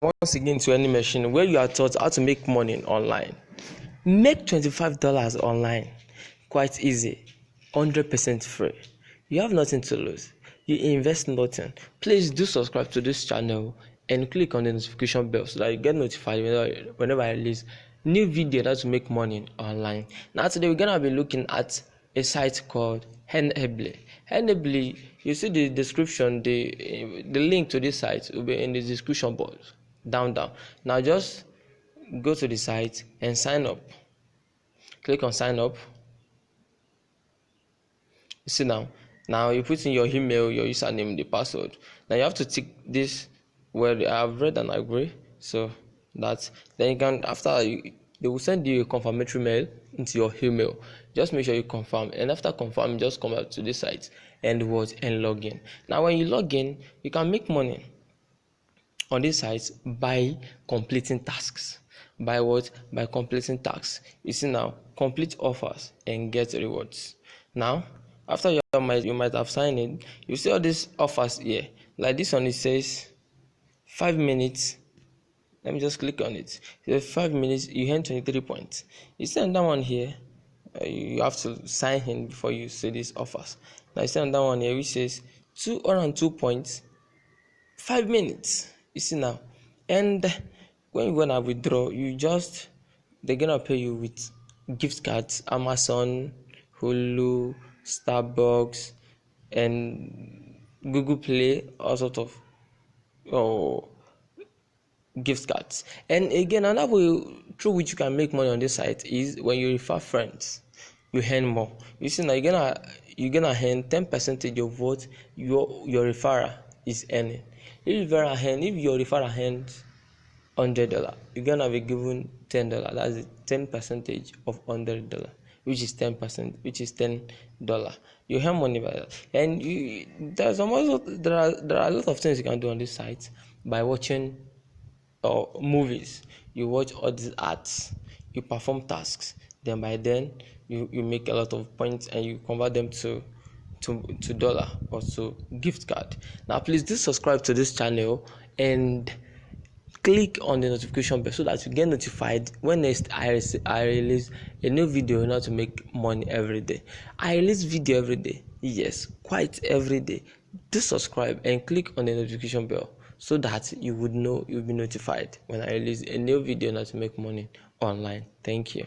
once again to any machine where you are taught how to make money online. Make $25 online. Quite easy. 100% free. You have nothing to lose. You invest nothing. Please do subscribe to this channel and click on the notification bell so that you get notified whenever I release new video that to make money online. Now today we're gonna be looking at a site called Henebly. Henebly, you see the description, the link to this site will be in the description box down. Now just go to the site and sign up. Click on sign up. You see now you put in your email, your username, the password. Now you have to tick this where I've read and agree. So that's then you can they will send you a confirmatory mail into your email. Just make sure you confirm, and after confirm, just come out to this site and log in. Now when you log in, you can make money on this site by completing tasks. By what? By completing tasks. You see now, complete offers and get rewards. Now, after you might have signed in, you see all these offers here. Like this one, it says 5 minutes. Let me just click on it. It says 5 minutes, you earn 23 points. You see on that one here, you have to sign in before you see these offers. Now you see on that one here, which says 202 points, 5 minutes. You see now, and when you're gonna withdraw, they're gonna pay you with gift cards, Amazon, Hulu, Starbucks, and Google Play, all sort of gift cards. And again, another way through which you can make money on this site is when you refer friends. You earn more. You see now, you're gonna earn 10% of what your referral is earning. If your referral earns $100, you're gonna be given $10. That's 10% of $100, which is 10%, which is $10. You earn money by that, and there are a lot of things you can do on this site by watching movies. You watch all these ads, you perform tasks, then by then you make a lot of points and you convert them to dollar or to gift card. Now please do subscribe to this channel and click on the notification bell so that you get notified when next I release a new video on how to make money every day. I release video every day, yes, quite every day. Do subscribe and click on the notification bell so that you'll be notified when I release a new video on how to make money online. Thank you.